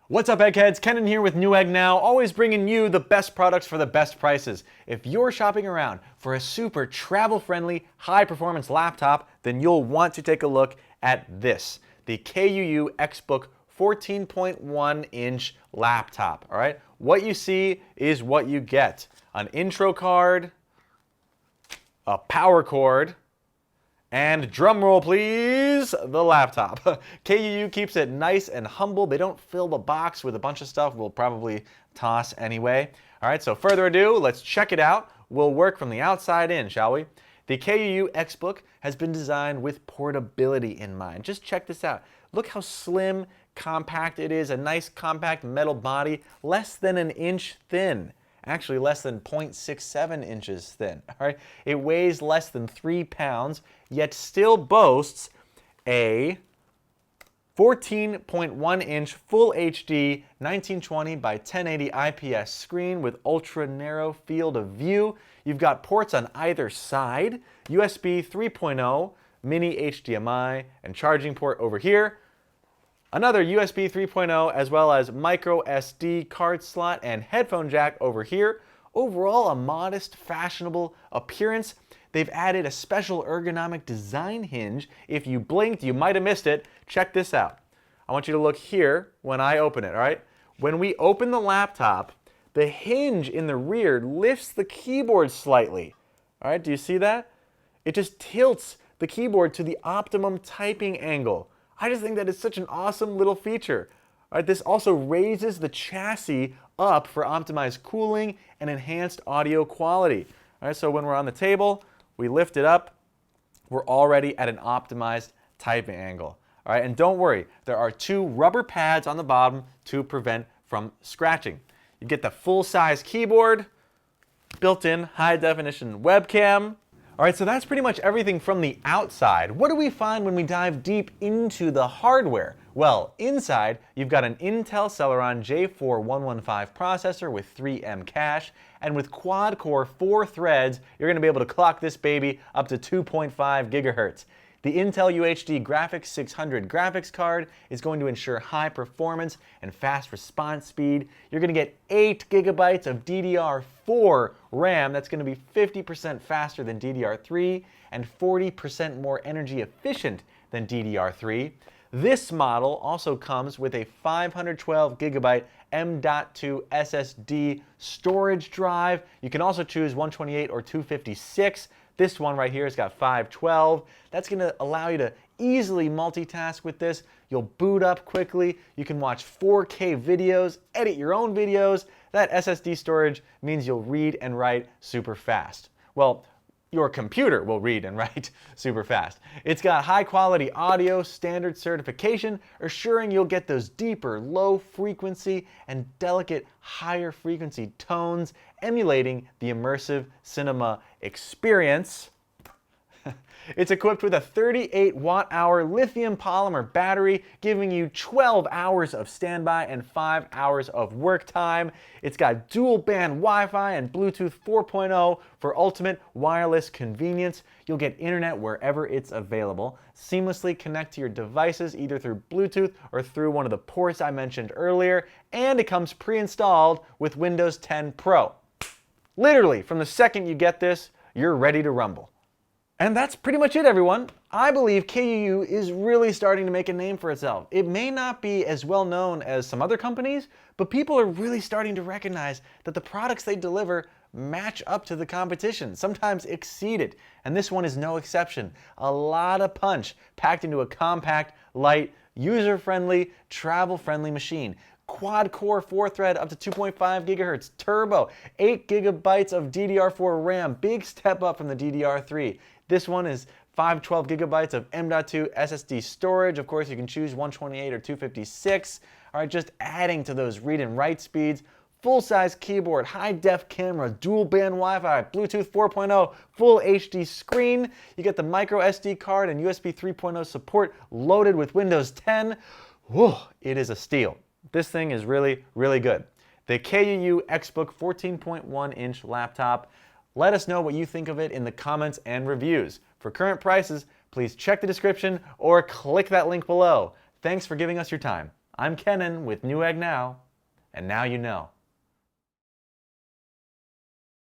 What's up, eggheads? Kenan here with Newegg Now, always bringing you the best products for the best prices. If you're shopping around for a super travel-friendly, high-performance laptop, then you'll want to take a look at this, the KUU XBook 14.1-inch laptop. All right, what you see is what you get: an intro card, a power cord, and drum roll please, the laptop. KUU keeps it nice and humble. They don't fill the box with a bunch of stuff we'll probably toss anyway. All right, so further ado, let's check it out. We'll work from the outside in, shall we? The KUU XBook has been designed with portability in mind. Just check this out. Look how slim, compact it is. A nice compact metal body, less than an inch thin. Actually less than 0.67 inches thin. All right? It weighs less than 3 pounds, yet still boasts a 14.1-inch Full HD 1920 by 1080 IPS screen with ultra narrow field of view. You've got ports on either side, USB 3.0, mini HDMI, and charging port over here. Another USB 3.0, as well as micro SD card slot and headphone jack over here. Overall, a modest, fashionable appearance. They've added a special ergonomic design hinge. If you blinked, you might have missed it. Check this out. I want you to look here when I open it, all right? When we open the laptop, the hinge in the rear lifts the keyboard slightly. All right, do you see that? It just tilts the keyboard to the optimum typing angle. I just think that is such an awesome little feature. All right, this also raises the chassis up for optimized cooling and enhanced audio quality. All right, so when we're on the table, we lift it up, we're already at an optimized typing angle. All right, and don't worry, there are 2 rubber pads on the bottom to prevent from scratching. You get the full-size keyboard, built-in high-definition webcam. All right, so that's pretty much everything from the outside. What do we find when we dive deep into the hardware? Well, inside, you've got an Intel Celeron J4115 processor with 3M cache, and with quad-core 4 threads, you're going to be able to clock this baby up to 2.5 gigahertz. The Intel UHD Graphics 600 graphics card is going to ensure high performance and fast response speed. You're going to get 8 gigabytes of DDR4 RAM. That's going to be 50% faster than DDR3 and 40% more energy efficient than DDR3. This model also comes with a 512 gigabyte M.2 SSD storage drive. You can also choose 128 or 256. This one right here has got 512. That's going to allow you to easily multitask with this. You'll boot up quickly. You can watch 4K videos, edit your own videos. That SSD storage means you'll read and write super fast. Well, your computer will read and write super fast. It's got high quality audio standard certification, assuring you'll get those deeper low frequency and delicate higher frequency tones, emulating the immersive cinema experience. It's equipped with a 38 watt-hour lithium polymer battery, giving you 12 hours of standby and 5 hours of work time. It's got dual band Wi-Fi and Bluetooth 4.0 for ultimate wireless convenience. You'll get internet wherever it's available. Seamlessly connect to your devices either through Bluetooth or through one of the ports I mentioned earlier, and it comes pre-installed with Windows 10 Pro. Literally, from the second you get this, you're ready to rumble. And that's pretty much it, everyone. I believe KUU is really starting to make a name for itself. It may not be as well known as some other companies, but people are really starting to recognize that the products they deliver match up to the competition, sometimes exceed it. And this one is no exception. A lot of punch packed into a compact, light, user-friendly, travel-friendly machine. Quad-core 4-thread up to 2.5 gigahertz, turbo, 8 gigabytes of DDR4 RAM, big step up from the DDR3. This one is 512 gigabytes of M.2 SSD storage. Of course, you can choose 128 or 256. All right, just adding to those read and write speeds. Full-size keyboard, high-def camera, dual-band Wi-Fi, Bluetooth 4.0, full HD screen. You get the micro SD card and USB 3.0 support loaded with Windows 10. Whew, it is a steal. This thing is really, really good. The KUU XBook 14.1-inch laptop. Let us know what you think of it in the comments and reviews. For current prices, please check the description or click that link below. Thanks for giving us your time. I'm Kenan with Newegg Now, and now you know.